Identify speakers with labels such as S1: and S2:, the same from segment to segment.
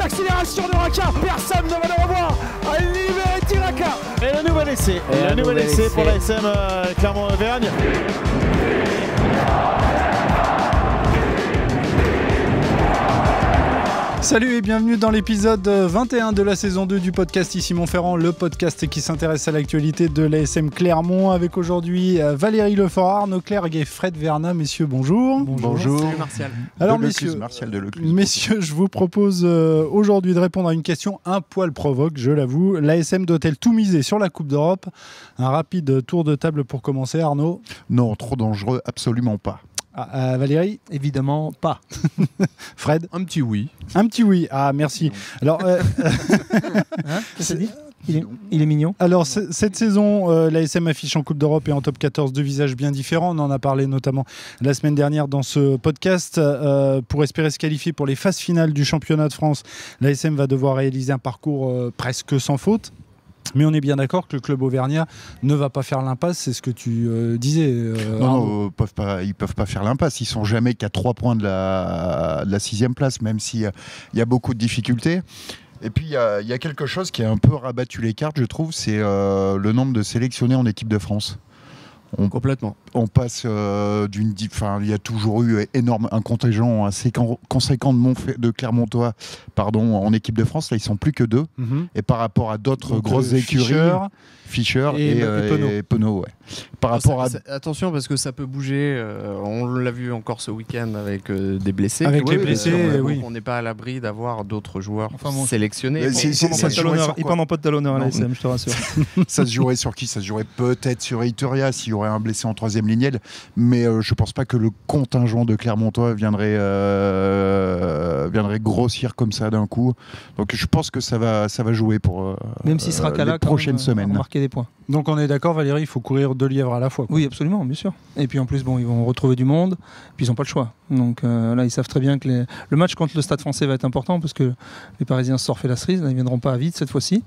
S1: l'accélération de Raka, personne ne va le revoir. Liberty Raka.
S2: Et le nouvel essai, pour l'ASM Clermont-Auvergne.
S3: Salut et bienvenue dans l'épisode 21 de la saison 2 du podcast Ici Montferrand, le podcast qui s'intéresse à l'actualité de l'ASM Clermont, avec aujourd'hui Valérie Lefort, Arnaud Clerc et Fred Vernat. Messieurs, bonjour.
S4: Bonjour. Salut Martial.
S3: Alors messieurs, je vous propose aujourd'hui de répondre à une question un poil provoque, je l'avoue. L'ASM doit-elle tout miser sur la Coupe d'Europe? Un rapide tour de table pour commencer, Arnaud.
S4: Non, trop dangereux, absolument pas.
S3: Valérie?
S5: Évidemment pas.
S3: Fred?
S5: Un petit oui.
S3: Un petit oui. Ah, merci. Alors,
S5: qu'est-ce que ça dit ? Il est mignon.
S3: Alors, cette saison, l'ASM affiche en Coupe d'Europe et en Top 14 deux visages bien différents. On en a parlé notamment la semaine dernière dans ce podcast. Pour espérer se qualifier pour les phases finales du championnat de France, l'ASM va devoir réaliser un parcours presque sans faute. Mais on est bien d'accord que le club auvergnat ne va pas faire l'impasse, c'est ce que tu disais.
S4: Non, ils peuvent pas faire l'impasse. Ils sont jamais qu'à 3 points de la 6e place, même s'il y a beaucoup de difficultés. Et puis il y a quelque chose qui a un peu rabattu les cartes, je trouve, c'est le nombre de sélectionnés en équipe de France.
S5: Complètement.
S4: On passe il y a toujours eu un contingent assez conséquent de Clermontois en équipe de France. Là, ils sont plus que 2. Et par rapport à d'autres grosses écuries, Fischer et Penaud. Ouais.
S5: Attention, parce que ça peut bouger. On l'a vu encore ce week-end avec des blessés.
S3: Avec les blessés, oui.
S5: On n'est pas à l'abri d'avoir d'autres joueurs sélectionnés.
S6: Ils prendront pas de talonneur à l'ASM, je te rassure.
S4: Ça se jouerait sur qui? Ça se jouerait peut-être sur Itoria s'il y aurait un blessé en 3e lignelle, mais je pense pas que le contingent de Clermontois viendrait grossir comme ça d'un coup. Donc je pense que ça va jouer pour
S6: même s'il sera
S4: les prochaines semaines.
S6: Marquer des points.
S3: Donc on est d'accord, Valérie, il faut courir 2 lièvres à la fois, quoi.
S6: Oui, absolument, bien sûr. Et puis en plus, ils vont retrouver du monde, puis ils n'ont pas le choix. Donc là, ils savent très bien que le match contre le Stade Français va être important, parce que les Parisiens se sont refait la cerise, là, ils ne viendront pas à vide cette fois-ci.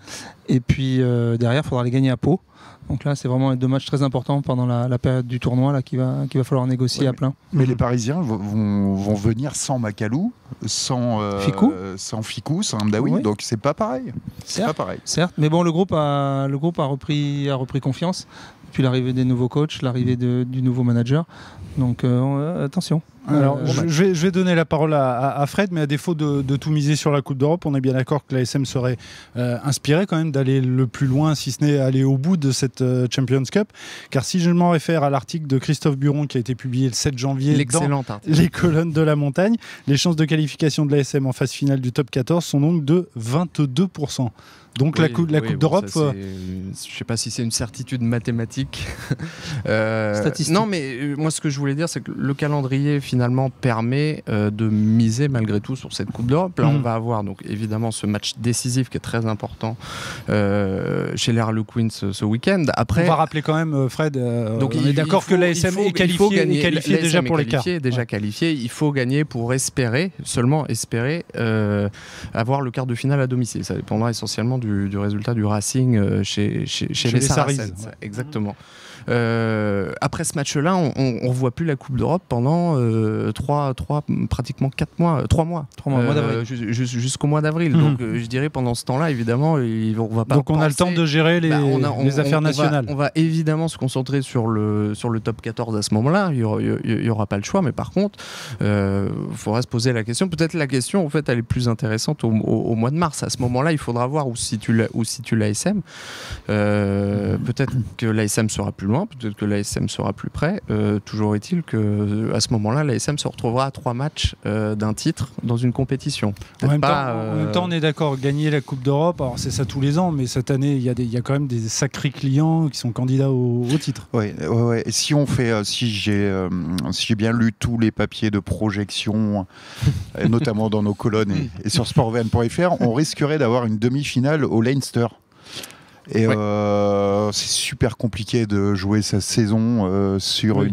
S6: Et puis derrière, il faudra les gagner à Pau. Donc là, c'est vraiment 2 matchs très importants pendant la période du tournoi là, qu'il va falloir négocier à plein.
S4: Mais les Parisiens vont venir sans Macalou, sans Ficou, sans Amdaoui,
S6: oui.
S4: Donc c'est pas pareil.
S6: Certes, mais bon, le groupe a repris confiance. Puis l'arrivée des nouveaux coachs, l'arrivée du nouveau manager. Donc attention.
S3: Alors, je vais donner la parole à Fred, mais à défaut de tout miser sur la Coupe d'Europe, on est bien d'accord que l'ASM serait inspiré quand même d'aller le plus loin, si ce n'est aller au bout de cette Champions Cup. Car si je m'en réfère à l'article de Christophe Buron qui a été publié le 7 janvier dans les colonnes de la montagne, les chances de qualification de l'ASM en phase finale du top 14 sont donc de 22%. Donc la Coupe d'Europe...
S5: je ne sais pas si c'est une certitude mathématique.
S6: Statistique.
S5: Non, mais moi ce que je voulais dire, c'est que le calendrier finalement permet de miser malgré tout sur cette Coupe d'Europe. Là, on va avoir donc évidemment ce match décisif qui est très important chez les Harlequins ce week-end. Après,
S3: on va rappeler quand même, Fred, donc on est d'accord que l'ASM est qualifié déjà pour les quarts.
S5: Qualifié, il faut gagner pour seulement espérer avoir le quart de finale à domicile. Ça dépendra essentiellement du résultat du Racing chez les Saracens. Exactement. Après ce match-là, on ne voit plus la Coupe d'Europe pendant pratiquement 3 mois. Jusqu'au mois d'avril. Donc je dirais pendant ce temps-là, évidemment, on va pas.
S3: Donc on a le temps de gérer les affaires nationales.
S5: On va évidemment se concentrer sur le top 14 à ce moment-là. Il n'y aura pas le choix, mais par contre, il faudra se poser la question. Peut-être la question, en fait, elle est plus intéressante au mois de mars. À ce moment-là, il faudra voir où se situe l'ASM. Peut-être que l'ASM sera plus loin, peut-être que l'ASM sera plus près. Toujours est-il qu'à ce moment-là, l'ASM se retrouvera à 3 matchs d'un titre dans une compétition.
S3: En même temps, on est d'accord, gagner la Coupe d'Europe, alors c'est ça tous les ans, mais cette année, il y a quand même des sacrés clients qui sont candidats au titre.
S4: Ouais. Et si on fait, si j'ai bien lu tous les papiers de projection, notamment dans nos colonnes et sur sportvan.fr, on risquerait d'avoir une demi-finale au Leinster. Et c'est super compliqué de jouer sa saison sur une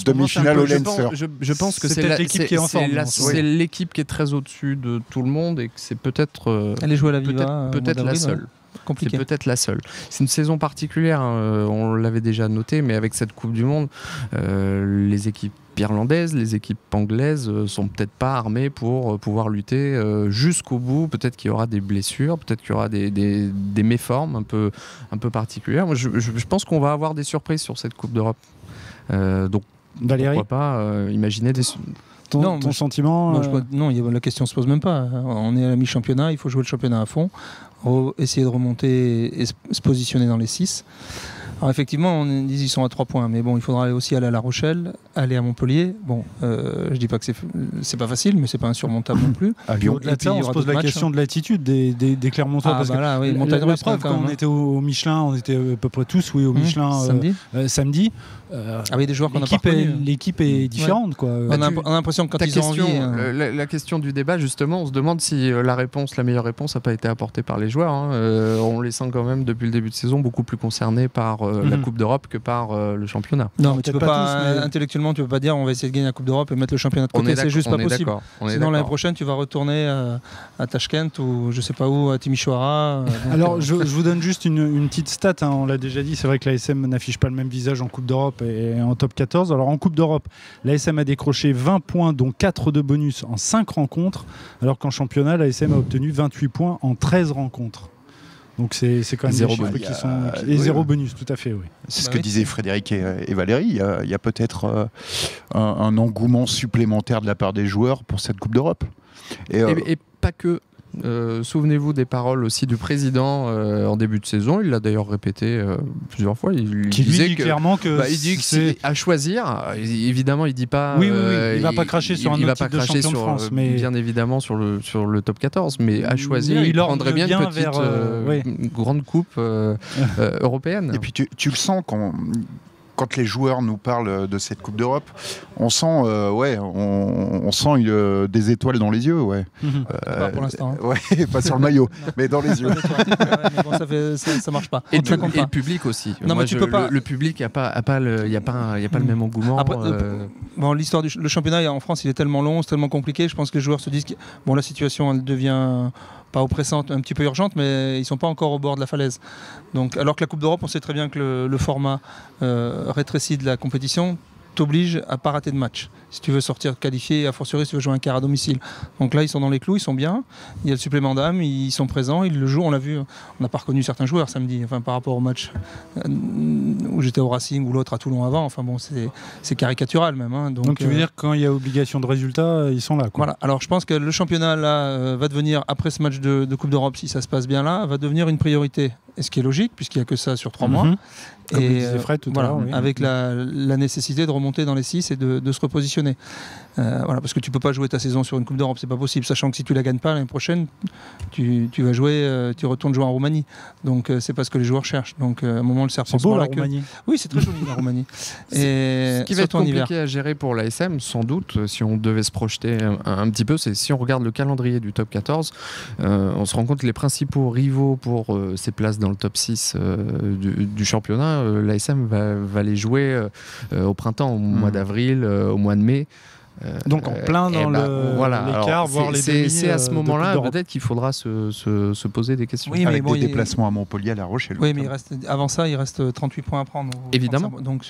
S4: demi-finale au Leinster.
S5: Je pense que c'est l'équipe qui est en forme. C'est l'équipe qui est très au-dessus de tout le monde et que c'est peut-être
S6: elle est jouée à la Viva,
S5: peut-être la seule.
S6: compliqué.
S5: C'est peut-être la seule. C'est une saison particulière, hein, on l'avait déjà noté, mais avec cette Coupe du Monde, les équipes irlandaises, les équipes anglaises sont peut-être pas armées pour pouvoir lutter jusqu'au bout. Peut-être qu'il y aura des blessures, peut-être qu'il y aura des méformes un peu particulières. Moi, je pense qu'on va avoir des surprises sur cette Coupe d'Europe. Donc
S3: Valérie,
S5: pourquoi pas imaginer des...
S3: ton sentiment
S6: Non, la question se pose même pas. On est à la mi-championnat, il faut jouer le championnat à fond, essayer de remonter et se positionner dans les 6. Alors effectivement, on dit qu'ils sont à 3 points, mais bon, il faudra aussi aller à La Rochelle, aller à Montpellier. Bon, je dis pas que c'est pas facile, mais c'est pas insurmontable non plus.
S3: À Lyon. Au-delà de ça, on se pose la question de l'attitude des Clermontois.
S6: Parce que
S3: la preuve, quand on était au Michelin, on était à peu près tous au Michelin samedi.
S6: Avec des joueurs qu'on n'a pas reconnus.
S3: L'équipe est différente, quoi.
S6: On a l'impression que quand ils ont envie...
S5: La question du débat, justement, on se demande si la meilleure réponse n'a pas été apportée par les joueurs. On les sent quand même, depuis le début de saison, beaucoup plus concernés par la Coupe d'Europe que par le championnat.
S6: Non, mais tu peux pas, intellectuellement, tu peux pas dire on va essayer de gagner la Coupe d'Europe et mettre le championnat de côté, c'est juste pas possible. Sinon l'année prochaine tu vas retourner à Tashkent ou je sais pas où, à Timișoara.
S3: Alors je vous donne juste une petite stat, hein, on l'a déjà dit, c'est vrai que l'ASM n'affiche pas le même visage en Coupe d'Europe et en top 14. Alors en Coupe d'Europe, l'ASM a décroché 20 points dont 4 de bonus en 5 rencontres, alors qu'en championnat, l'ASM a obtenu 28 points en 13 rencontres. Donc c'est quand même des chiffres qui sont... Et zéro bonus, tout à fait, oui.
S4: C'est ce que disaient Frédéric et Valérie. Il y a peut-être un engouement supplémentaire de la part des joueurs pour cette Coupe d'Europe.
S5: Et pas que. Souvenez-vous des paroles aussi du président en début de saison. Il l'a d'ailleurs répété plusieurs fois. Il disait
S3: clairement que
S5: il dit que c'est à choisir. Évidemment, il dit pas.
S3: Oui, il va pas cracher sur un autre type de champion de France, mais
S5: bien évidemment sur le top 14. Mais à choisir, il prendrait bien une petite grande coupe européenne.
S4: Et puis tu le sens quand les joueurs nous parlent de cette Coupe d'Europe, on sent, on sent des étoiles dans les yeux,
S6: pas pour l'instant.
S4: Hein. Ouais, pas sur le maillot, mais dans les yeux.
S6: Mais bon, ça marche pas.
S5: Et le public aussi.
S6: Non, mais tu peux pas.
S5: Le public, il n'y a pas le même engouement.
S6: Après, l'histoire le championnat en France, il est tellement long, c'est tellement compliqué. Je pense que les joueurs se disent que la situation elle devient pas oppressante, un petit peu urgente, mais ils sont pas encore au bord de la falaise. Donc, alors que la Coupe d'Europe, on sait très bien que le format rétréci de la compétition t'oblige à pas rater de match. Si tu veux sortir qualifié, a fortiori si tu veux jouer un quart à domicile. Donc là, ils sont dans les clous, ils sont bien. Il y a le supplément d'âme, ils sont présents, ils le jouent. On l'a vu, on n'a pas reconnu certains joueurs samedi, par rapport au match où j'étais au Racing ou l'autre à Toulon avant. Enfin bon, c'est caricatural même. Hein.
S3: Donc tu veux dire que quand il y a obligation de résultat, ils sont là, quoi.
S6: Voilà. Alors je pense que le championnat là va devenir, après ce match de Coupe d'Europe, si ça se passe bien là, va devenir une priorité. Et ce qui est logique, puisqu'il n'y a que ça sur 3 mois.
S3: Comme le disait Fred tout à l'heure,
S6: avec la nécessité de remonter dans les 6 et de se repositionner. Parce que tu ne peux pas jouer ta saison sur une Coupe d'Europe, c'est pas possible, sachant que si tu la gagnes pas l'année prochaine, tu vas jouer, tu retournes jouer en Roumanie. Donc c'est pas ce que les joueurs cherchent. Donc à un moment le serpent
S3: se mord la queue. Roumanie.
S6: Oui, c'est très joli la Roumanie.
S5: Ce qui va être compliqué à gérer pour l'ASM, sans doute, si on devait se projeter un petit peu, c'est si on regarde le calendrier du top 14, on se rend compte que les principaux rivaux pour ces places dans le top 6 du championnat, l'ASM va les jouer au printemps, au mois d'avril, au mois de mai.
S3: Donc en plein dans l'écart, voire les demi.
S5: C'est à ce moment-là peut-être qu'il faudra se poser des questions.
S4: Oui, avec des déplacements à Montpellier, à La Rochelle.
S6: Oui, mais avant ça, il reste 38 points à prendre.
S5: Évidemment.
S6: Donc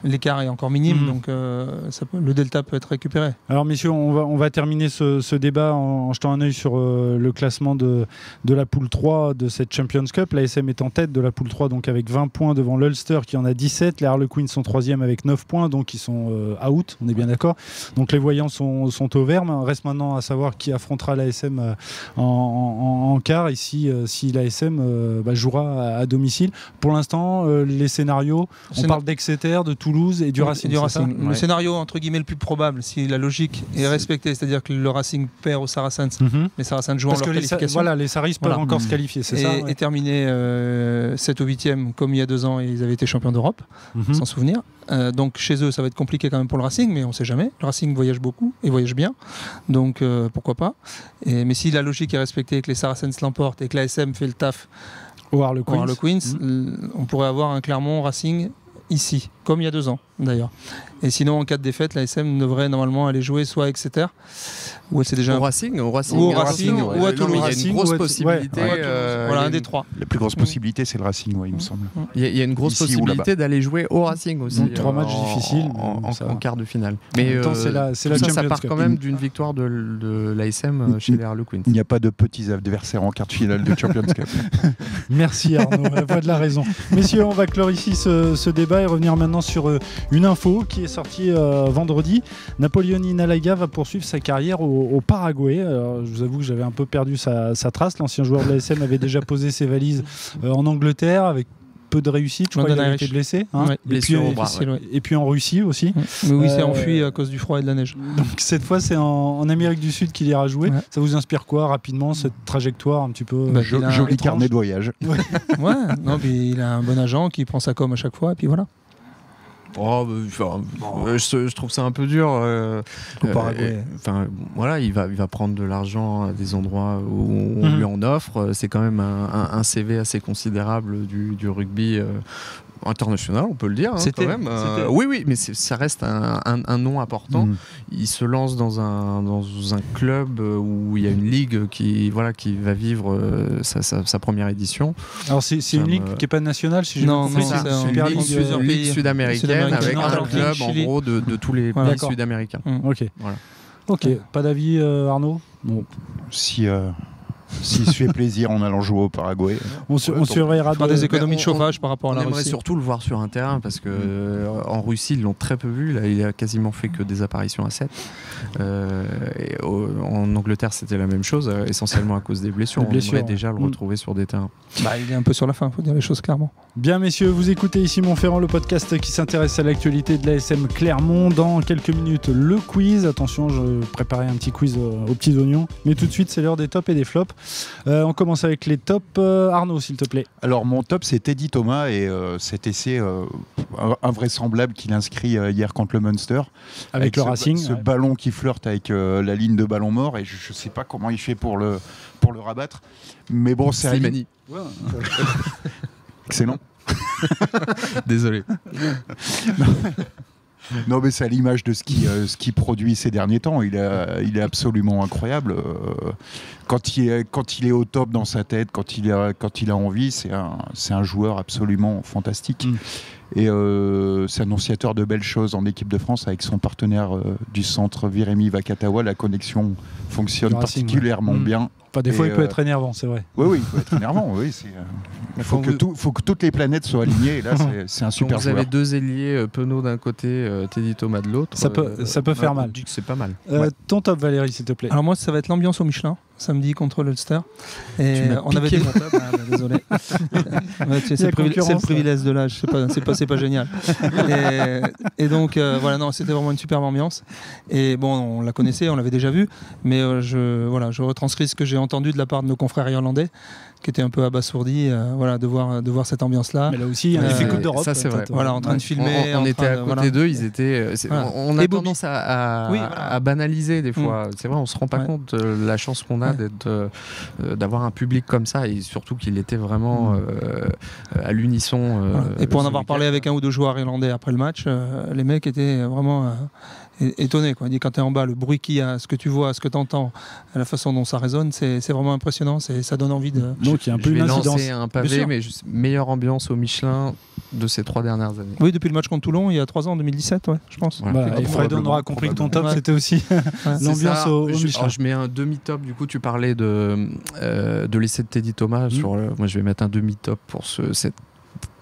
S6: l'écart est encore minime, donc le delta peut être récupéré.
S3: Alors messieurs, on va terminer ce débat en jetant un œil sur le classement de la poule 3 de cette Champions Cup. L'ASM est en tête de la poule 3, donc avec 20 points devant l'Ulster qui en a 17. Les Harlequins sont 3e avec 9 points, donc ils sont out, on est bien d'accord. Donc les voyants sont au vert. Reste maintenant à savoir qui affrontera l'ASM en quart et si l'ASM jouera à domicile. Pour l'instant, les scénarios, on parle d'Exeter, de Toulouse et du Racing.
S6: Le scénario entre guillemets le plus probable, si la logique est respectée, c'est-à-dire que le Racing perd aux Saracens, les Saracens jouent en leur qualification.
S3: Les Saris peuvent encore se qualifier, c'est ça.
S6: Et terminer 7 ou 8e comme il y a 2 ans, ils avaient été champions d'Europe, sans souvenir. Donc chez eux, ça va être compliqué quand même pour le Racing, mais on ne sait jamais. Le Racing voyage beaucoup et voyage bien, donc pourquoi pas. Mais si la logique est respectée, que les Saracens l'emportent et que l'ASM fait le taf
S3: au Harlequins,
S6: on pourrait avoir un Clermont Racing ici. comme il y a 2 ans d'ailleurs. Et sinon, en cas de défaite, la SM devrait normalement aller jouer soit à Exeter, où elle s'est déjà...
S5: Au Racing,
S6: ou à Toulouse,
S5: il y a une grosse possibilité.
S6: Voilà, un des 3.
S4: La plus grosse possibilité, c'est le Racing, il me semble.
S5: Il y a une grosse
S4: Ici ou
S5: possibilité d'aller jouer au Racing aussi.
S3: Donc 3 matchs difficiles.
S5: En quart de finale.
S3: Mais
S5: Mais
S3: c'est la
S5: ça
S3: Champions
S5: part
S3: Cup.
S5: quand même d'une victoire de l'ASM chez les Harlequins.
S4: Il n'y a pas de petits adversaires en quart de finale de Champions Cup.
S3: Merci Arnaud, la voix de la raison. Messieurs, on va clore ici ce débat et revenir maintenant sur une info qui est sortie vendredi. Napoleoni Nalaga va poursuivre sa carrière au Paraguay. Alors, je vous avoue que j'avais un peu perdu sa trace. L'ancien joueur de l'ASM avait déjà posé ses valises en Angleterre avec peu de réussite. Je crois qu'il avait été blessé.
S6: Ouais,
S5: blessure au bras.
S3: Et puis en Russie aussi.
S6: Mais oui, c'est enfui à cause du froid et de la neige.
S3: Donc cette fois, c'est en Amérique du Sud qu'il ira jouer. Ça vous inspire quoi rapidement, cette trajectoire un petit peu
S4: joli carnet de voyage.
S6: Ouais, non, mais il a un bon agent qui prend sa com à chaque fois et puis voilà.
S5: Je trouve ça un peu dur.
S6: Au Paraguay.
S5: Voilà, il va prendre de l'argent à des endroits où on lui en offre. C'est quand même un CV assez considérable du rugby international, on peut le dire. Quand même. Oui, mais ça reste un nom important. Il se lance dans un club où il y a une ligue qui va vivre sa première édition.
S3: Alors c'est une ligue qui n'est pas nationale, si j'ai bien compris.
S5: C'est une ligue sud-américaine avec un club en gros de tous les pays sud-américains.
S3: Ok, pas d'avis Arnaud?
S4: Bon, s'il se fait plaisir en allant jouer au Paraguay.
S3: On surveillera
S6: des économies de chauffage par rapport à la Russie.
S5: On aimerait surtout le voir sur un terrain parce que en Russie ils l'ont très peu vu. Là, il a quasiment fait que des apparitions à 7. En Angleterre c'était la même chose, essentiellement à cause des blessures. On aimerait déjà le retrouver sur des terrains.
S6: Il est un peu sur la fin, il faut dire les choses clairement.
S3: Bien messieurs, vous écoutez ici Montferrand, le podcast qui s'intéresse à l'actualité de l'ASM Clermont. Dans quelques minutes, le quiz. Attention, je préparais un petit quiz aux petits oignons. Mais tout de suite, c'est l'heure des tops et des flops. On commence avec les tops. Arnaud, s'il te plaît.
S4: Alors, mon top, c'est Teddy Thomas et cet essai invraisemblable qu'il inscrit hier contre le Munster.
S3: Avec le Racing.
S4: Ce ballon qui flirte avec la ligne de ballon mort. Et je ne sais pas comment il fait pour le rabattre. Mais bon, c'est
S5: Slimani.
S4: Excellent.
S5: Désolé.
S4: Non, mais c'est à l'image de ce qu'il produit ces derniers temps. Il est absolument incroyable. Quand il est au top dans sa tête, quand il a envie, c'est un joueur absolument fantastique. Et c'est annonciateur de belles choses en équipe de France avec son partenaire du centre, Viremi Vakatawa. La connexion fonctionne particulièrement bien.
S3: Enfin, des fois, il peut être énervant, c'est vrai.
S4: Oui, il peut être énervant. Oui, il faut que toutes les planètes soient alignées. Et là, c'est un super joueur.
S5: Vous avez 2 ailiers, Penaud d'un côté, Teddy Thomas de l'autre.
S3: Ça peut faire mal.
S5: C'est pas mal.
S3: Ton top, Valérie, s'il te plaît.
S6: Alors moi, ça va être l'ambiance au Michelin, samedi contre l'Ulster.
S5: Et
S6: on avait
S5: mon top.
S6: Désolé. C'est le privilège de l'âge. C'est pas génial. Et donc voilà, non, c'était vraiment une superbe ambiance. Et bon, on la connaissait, on l'avait déjà vue, mais je retranscris ce que j'ai entendu de la part de nos confrères irlandais, qui étaient un peu abasourdis, de voir cette ambiance-là.
S3: Mais là aussi, il y a un effet Coupe d'Europe.
S5: Ça, c'est vrai.
S6: Voilà, en train de filmer.
S5: On était à côté d'eux, ils étaient. On a tendance à banaliser des fois. C'est vrai, on se rend pas compte de la chance qu'on a d'avoir un public comme ça, et surtout qu'il était vraiment à l'unisson.
S6: Et pour en avoir parlé avec un ou 2 joueurs irlandais après le match, les mecs étaient vraiment étonné. Il dit quand tu es en bas, le bruit qu'il y a, ce que tu vois, ce que tu entends, la façon dont ça résonne, c'est vraiment impressionnant. Ça donne envie de.
S3: Donc il y a un peu une incidence.
S5: Lancer un pavé, mais meilleure ambiance au Michelin de ces 3 dernières années.
S6: Oui, depuis le match contre Toulon, il y a 3 ans, en 2017, je pense.
S3: Et Fred, on aura compris que ton top, c'était aussi l'ambiance au Michelin.
S5: Alors, je mets un demi-top. Du coup, tu parlais de l'essai de Teddy Thomas. Moi, je vais mettre un demi-top pour cette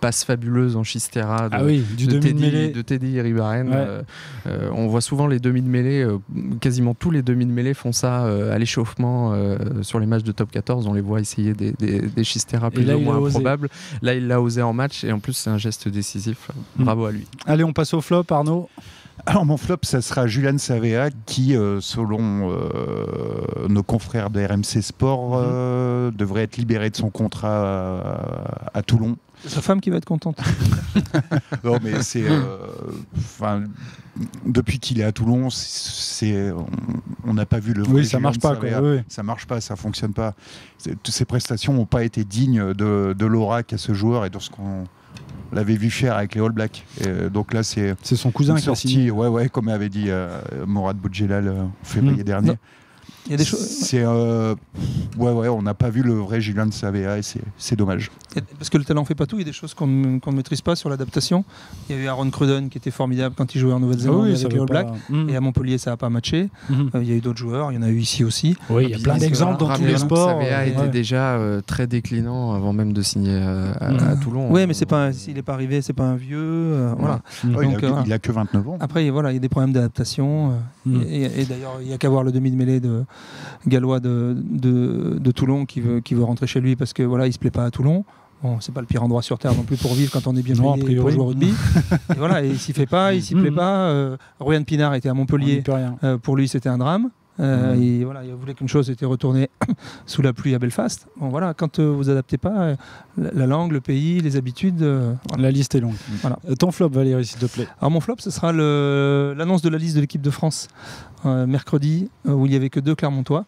S5: passe fabuleuse en Chistera de Teddy Iribaren. On voit souvent les demi de mêlée, quasiment tous les demi de mêlée font ça à l'échauffement sur les matchs de top 14. On les voit essayer des Chistera plus ou moins improbables. Là, il l'a osé en match et en plus, c'est un geste décisif. Bravo à lui.
S3: Allez, on passe au flop, Arnaud.
S4: Alors mon flop, ça sera Julian Savea qui, selon nos confrères de RMC Sport, devrait être libéré de son contrat à Toulon.
S6: C'est sa femme qui va être contente.
S4: Non, mais c'est... depuis qu'il est à Toulon, on n'a pas vu le vrai.
S3: Oui, ça marche pas.
S4: Ça marche pas, ça fonctionne pas. Toutes ces prestations n'ont pas été dignes de l'aura qu'a ce joueur et de ce l'avait vu faire avec les All Blacks. Et donc là, c'est
S3: son cousin qui a signé.
S4: Ouais, comme avait dit Morad Boudjelal en février dernier.
S6: Non. Il y a des choses.
S4: C'est on n'a pas vu le vrai Julian Savea et c'est dommage.
S6: Parce que le talent fait pas tout, il y a des choses qu'on ne maîtrise pas sur l'adaptation. Il y a eu Aaron Cruden qui était formidable quand il jouait en Nouvelle-Zélande avec les All Blacks, et à Montpellier ça n'a pas matché. Il y a eu d'autres joueurs, il y en a eu ici aussi.
S3: Oui, il y a plein d'exemples dans tous les sports.
S5: Savea était déjà très déclinant avant même de signer à Toulon.
S6: Oui, mais il n'est pas arrivé, c'est pas un vieux. Voilà.
S4: Donc, il a que 29 ans.
S6: Après, voilà, il y a des problèmes d'adaptation. Et d'ailleurs, il n'y a qu'à voir le demi de mêlée de gallois de Toulon qui veut rentrer chez lui parce que voilà, il se plaît pas à Toulon. Bon, c'est pas le pire endroit sur terre non plus pour vivre quand on est bien payé pour jouer au rugby. Et voilà, et il s'y fait pas, il s'y plaît pas. Ryan Pinard était à Montpellier. Pour lui, c'était un drame. Et voilà, il voulait qu'une chose, c'était retourner sous la pluie à Belfast. Bon, voilà, quand vous adaptez pas la langue, le pays, les habitudes. Voilà.
S3: La liste est longue. Voilà. Ton flop, Valérie, s'il te plaît.
S6: Alors mon flop, ce sera l'annonce de la liste de l'équipe de France mercredi, où il n'y avait que 2 Clermontois.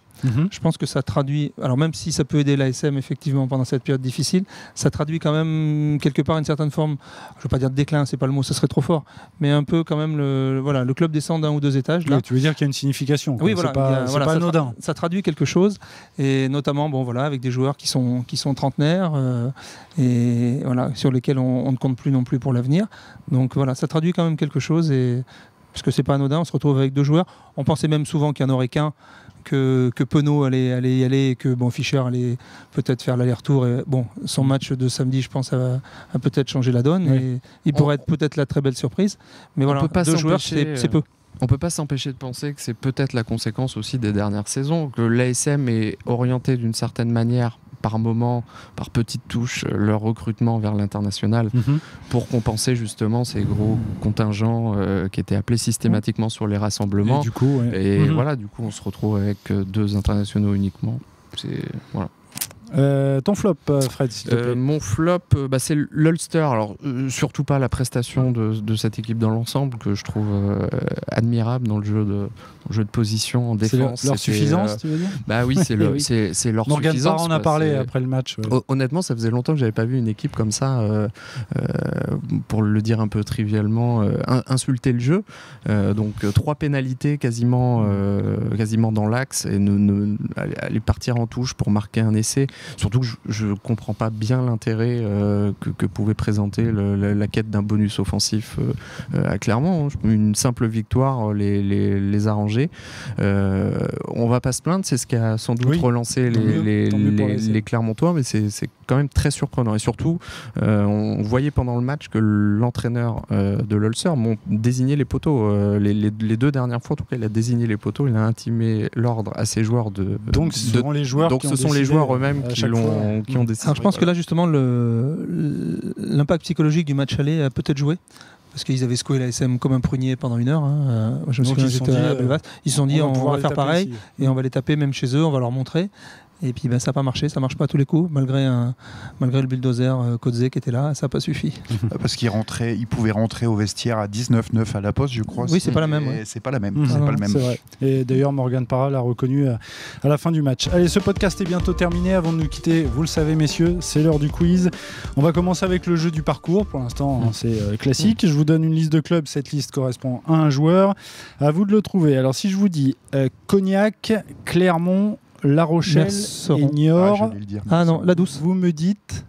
S6: Je pense que ça traduit, alors même si ça peut aider l'ASM effectivement pendant cette période difficile, ça traduit quand même quelque part une certaine forme, je ne veux pas dire de déclin, c'est pas le mot, ça serait trop fort, mais un peu quand même le club descend d'un ou 2 étages. Là.
S3: Oui, tu veux dire qu'il y a une signification.
S6: Oui, voilà,
S3: c'est pas anodin.
S6: Ça traduit quelque chose, et notamment avec des joueurs qui sont trentenaires et voilà, sur lesquels on ne compte plus non plus pour l'avenir. Donc voilà, ça traduit quand même quelque chose, et parce que c'est pas anodin, on se retrouve avec 2 joueurs. On pensait même souvent qu'il n'y en aurait qu'un, que Penaud allait y aller, et que Fischer allait peut-être faire l'aller-retour. Et, son match de samedi, je pense, a peut-être changé la donne. Oui. Et il pourrait être peut-être la très belle surprise. Mais voilà, 2 joueurs, c'est peu.
S5: On ne peut pas s'empêcher de penser que c'est peut-être la conséquence aussi des dernières saisons, que l'ASM est orienté d'une certaine manière par moment, par petites touches, leur recrutement vers l'international pour compenser justement ces gros contingents qui étaient appelés systématiquement sur les rassemblements. Et voilà, du coup, on se retrouve avec 2 internationaux uniquement. Voilà.
S3: Ton flop, Fred, s'il te plaît.
S5: Mon flop, c'est l'Ulster. Alors, surtout pas la prestation de cette équipe dans l'ensemble, que je trouve admirable dans le jeu de position en défense.
S3: C'est leur suffisance, tu veux dire ?
S5: Bah oui, c'est leur suffisance.
S3: Morgan Parr en a parlé après le match. Ouais.
S5: Honnêtement, ça faisait longtemps que j'avais pas vu une équipe comme ça, pour le dire un peu trivialement, insulter le jeu. Donc 3 pénalités quasiment dans l'axe, et aller partir en touche pour marquer un essai. Surtout que je ne comprends pas bien l'intérêt que pouvait présenter la quête d'un bonus offensif à Clermont. Une simple victoire les arrangeait. On va pas se plaindre, c'est ce qui a sans doute relancé les Clermontois, mais c'est quand même très surprenant. Et surtout, on voyait pendant le match que l'entraîneur de l'Ulster désignait les poteaux. Les 2 dernières fois, en tout cas, il a désigné les poteaux, il a intimé l'ordre à ses joueurs
S3: Donc ce sont les joueurs
S5: eux-mêmes qui ont décidé.
S6: Alors je pense que là justement l'impact psychologique du match aller a peut-être joué, parce qu'ils avaient secoué la SM comme un prunier pendant 1 heure. Je me souviens, j'étais à Belfast. Ils se sont dit on va faire pareil ici. Et on va les taper même chez eux, on va leur montrer. Et puis ça n'a pas marché, ça ne marche pas à tous les coups, malgré le bulldozer Kodze qui était là, ça n'a pas suffi.
S4: Parce qu'il pouvait rentrer au vestiaire à 19-9 à la poste, je crois.
S6: Oui, c'est pas la même.
S4: C'est pas la même. C'est pas le même.
S3: C'est vrai. Et d'ailleurs, Morgan Parra l'a reconnu à la fin du match. Allez, ce podcast est bientôt terminé. Avant de nous quitter, vous le savez, messieurs, c'est l'heure du quiz. On va commencer avec le jeu du parcours. Pour l'instant, c'est classique. Je vous donne une liste de clubs. Cette liste correspond à un joueur. À vous de le trouver. Alors, si je vous dis Cognac, Clermont, La Rochelle et Niort.
S6: Non, la Douce.
S3: Vous me dites.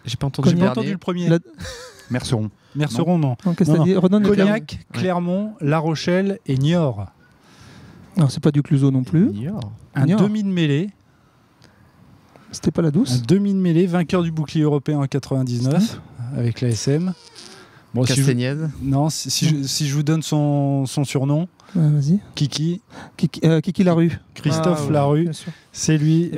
S5: J'ai pas entendu
S3: le premier.
S4: Merceron.
S3: Merceron, non. Cognac, Clermont, La Rochelle et Niort.
S6: Non, c'est pas du Clouseau non plus.
S3: Un demi de mêlée.
S6: C'était pas la Douce.
S3: Un demi de mêlée, vainqueur du bouclier européen en 99 avec l'ASM.
S5: Bon, Castagnède.
S3: Si je vous donne son surnom.
S6: Vas-y.
S3: Kiki
S6: Larue.
S3: Christophe Larue. C'est lui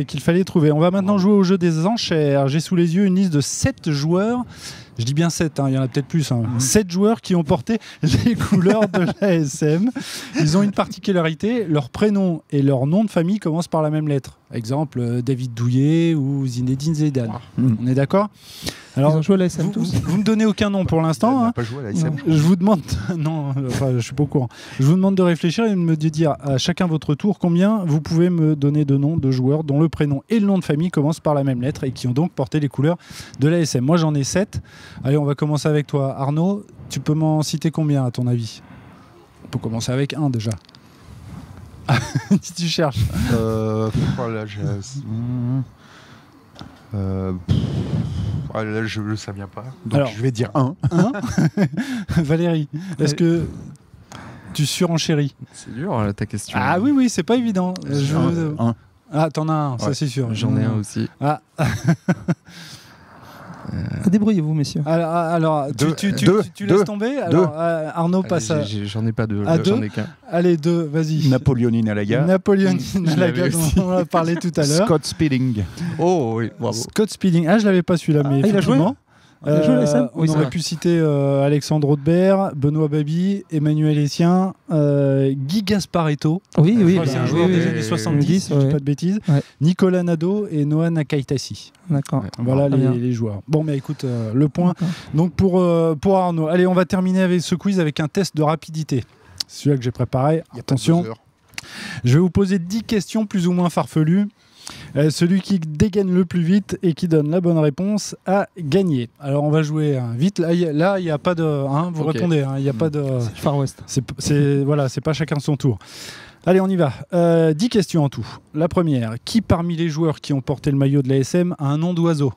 S3: qu'il fallait trouver. On va maintenant jouer au jeu des enchères. J'ai sous les yeux une liste de 7 joueurs. Je dis bien 7, il y en a peut-être plus. 7 joueurs qui ont porté les couleurs de l'ASM. Ils ont une particularité, leur prénom et leur nom de famille commencent par la même lettre. Exemple, David Douillet ou Zinedine Zidane. On est d'accord ? Alors,
S6: ils ont joué à l'ASM tous.
S3: Vous me donnez aucun nom pour l'instant.
S4: Pas joué à l'ASM.
S3: Je vous demande... Non, je suis pas au courant. Je vous demande de réfléchir et de me dire à chacun votre tour combien vous pouvez me donner de noms de joueurs dont le prénom et le nom de famille commencent par la même lettre et qui ont donc porté les couleurs de l'ASM. Moi, j'en ai 7. Allez, on va commencer avec toi. Arnaud, tu peux m'en citer combien à ton avis? On peut commencer avec un déjà. Si tu cherches.
S4: Ça vient pas. Donc
S3: Alors,
S4: je vais dire un.
S3: Valérie, est-ce que tu surenchéris?
S5: C'est dur là, ta question.
S3: Ah oui, c'est pas évident.
S4: Un.
S3: Ah, t'en as un, ça
S4: Ouais.
S3: c'est sûr.
S5: J'en ai un aussi.
S3: Ah,
S6: Débrouillez-vous, messieurs.
S3: alors
S4: Deux,
S3: tu laisses tomber. Alors, Arnaud passe à.
S5: J'en ai pas deux,
S3: à deux.
S5: j'en ai qu'un.
S3: Allez, 2, vas-y.
S4: Napoléon Inalaga.
S3: Napoléon Inalaga,
S5: l'avais
S3: dont
S5: aussi.
S3: on a parlé tout à l'heure.
S4: Scott Speeding.
S5: Oh oui, bravo.
S3: Scott Speeding. Ah, je l'avais pas celui-là, mais
S6: il a joué
S3: effectivement.
S6: Il a joué à l'ASM?
S3: On
S6: Oui, c'est
S3: aurait
S6: vrai.
S3: pu citer Alexandre Audebert, Benoît Babi, Emmanuel Etienne, Guy Gasparetto.
S6: Oui, oui.
S3: C'est un
S6: bah,
S3: joueur
S6: oui,
S3: des
S6: oui,
S3: années
S6: oui.
S3: 70, si je dis
S6: ouais.
S3: pas de bêtises.
S6: Ouais.
S3: Nicolas Nadeau et Noah Nakaitasi.
S6: D'accord.
S3: Voilà
S6: Très bien.
S3: les joueurs. Bon, mais écoute, le point.
S6: D'accord.
S3: Donc pour Arnaud. Allez, on va terminer avec ce quiz avec un test de rapidité. C'est celui-là que j'ai préparé. Attention, je vais vous poser 10 questions plus ou moins farfelues. Celui qui dégaine le plus vite et qui donne la bonne réponse a gagné. Alors on va jouer vite. Là, il n'y a pas de... vous
S5: Ok.
S3: répondez, il n'y a pas de...
S6: C'est le Far West.
S3: Voilà, c'est pas chacun son tour. Allez, on y va. 10 questions en tout. La première, qui parmi les joueurs qui ont porté le maillot de l'ASM a un nom d'oiseau?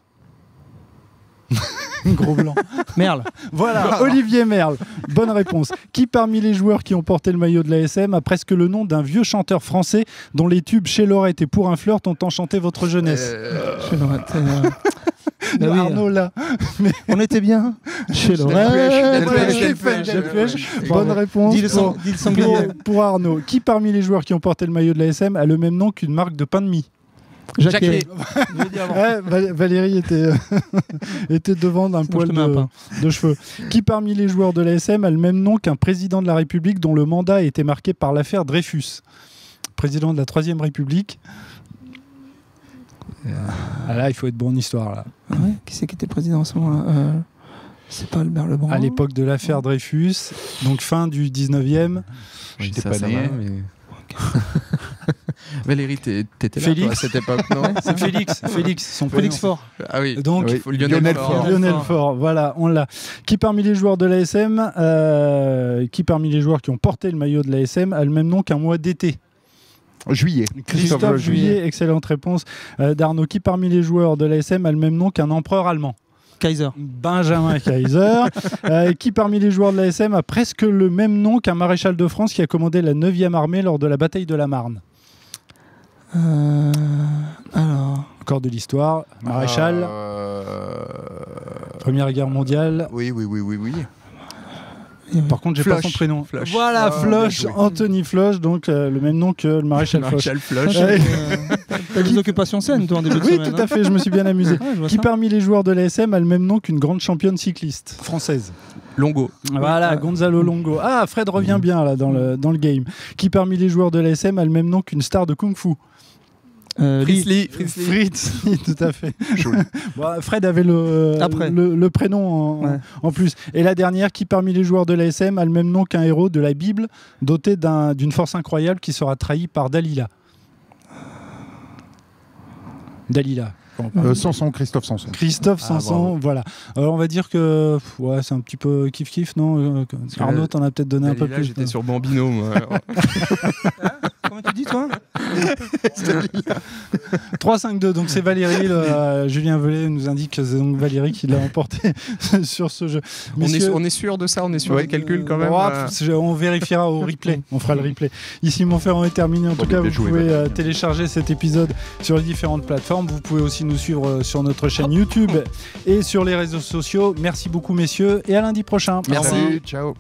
S3: Gros blanc.
S6: Merle.
S3: Voilà, Olivier Merle. Bonne réponse. Qui parmi les joueurs qui ont porté le maillot de l'ASM a presque le nom d'un vieux chanteur français dont les tubes Chez Lorette et Pour un flirt ont enchanté votre jeunesse?
S6: Chez Lorette. Bah oui,
S3: Arnaud là.
S6: on était bien chez Lorette.
S3: Delpech. Bonne réponse
S6: Dis le sanglier.
S3: pour Arnaud. Qui parmi les joueurs qui ont porté le maillot de l'ASM a le même nom qu'une marque de pain de mie?
S6: Jacquet.
S3: Ouais, Valérie était devant d'un
S6: Sinon,
S3: poil
S6: je te mets un pain.
S3: de cheveux. Qui parmi les joueurs de l'ASM a le même nom qu'un président de la République dont le mandat a été marqué par l'affaire Dreyfus? Président de la 3e République. Ah là, il faut être bon en histoire là.
S6: Ouais, qui c'est qui était président à ce moment-là? C'est pas Albert Lebrun.
S3: À l'époque de l'affaire Dreyfus, donc fin du 19e.
S4: J'étais
S5: Ça
S4: pas né.
S5: va, mais... Valérie, t'étais là
S3: Félix.
S5: toi, à cette époque, non?
S3: C'est Félix, son
S6: Félix
S3: prénom.
S6: Faure.
S5: Ah oui.
S3: Donc,
S4: Oui.
S5: Lionel Faure.
S3: Lionel Faure, voilà, on l'a. Qui parmi les joueurs de l'ASM, qui parmi les joueurs qui ont porté le maillot de l'ASM a le même nom qu'un mois d'été?
S4: Juillet.
S3: Christophe Juillet, excellente réponse d'Arnaud. Qui parmi les joueurs de l'ASM a le même nom qu'un empereur allemand?
S6: Kaiser.
S3: Benjamin Kaiser. Qui parmi les joueurs de l'ASM a presque le même nom qu'un maréchal de France qui a commandé la 9e armée lors de la bataille de la Marne?
S6: Alors.
S3: Encore de l'histoire. Maréchal, Première Guerre mondiale.
S4: Oui.
S3: Par contre, j'ai pas
S5: Floch.
S3: son prénom.
S5: Floch.
S3: Voilà,
S4: Ah,
S3: Floch,
S4: bien joué.
S3: Anthony Floch, donc le même nom que le maréchal Floch.
S5: Marshall Floch.
S3: Ouais.
S6: T'as des occupations saines, toi, en début de
S3: Oui,
S6: semaine.
S3: tout à fait, je me suis bien amusé.
S6: Ouais, je vois
S3: Qui
S6: ça.
S3: parmi les joueurs de l'ASM a le même nom qu'une grande championne cycliste française?
S5: Longo.
S3: Voilà, Gonzalo Longo. Ah, Fred revient bien là dans le game. Qui parmi les joueurs de l'ASM a le même nom qu'une star de Kung Fu?
S5: Fritzli.
S3: Fritz, tout à fait.
S4: Joli.
S3: Bon, Fred avait le prénom
S6: Ouais.
S3: en plus. Et la dernière, qui parmi les joueurs de l'ASM a le même nom qu'un héros de la Bible, doté d'une force incroyable qui sera trahi par Dalila? Dalila.
S4: Sanson, Christophe Sanson.
S3: Christophe Sanson,
S5: bravo.
S3: voilà. Alors on va dire que ouais, c'est un petit peu kiff-kiff, non? Arnaud, t'en as peut-être donné un peu
S5: Dalila,
S3: plus.
S5: J'étais sur Bambino, moi.
S6: Comment tu dis, toi?
S3: 3-5-2, donc c'est Valérie. Julien Velay nous indique que c'est donc Valérie qui l'a emporté sur ce jeu. Messieurs,
S5: On est sûr de ça? On est sûr
S3: ouais,
S5: des calculs quand même?
S3: on vérifiera au replay. On fera le replay. Ici, Montferrand est terminé. En tout cas, vous
S4: bien joué,
S3: pouvez
S4: Valérie.
S3: télécharger cet épisode sur les différentes plateformes. Vous pouvez aussi nous suivre sur notre chaîne YouTube et sur les réseaux sociaux. Merci beaucoup, messieurs, et à lundi prochain.
S5: Merci.
S4: Salut, ciao.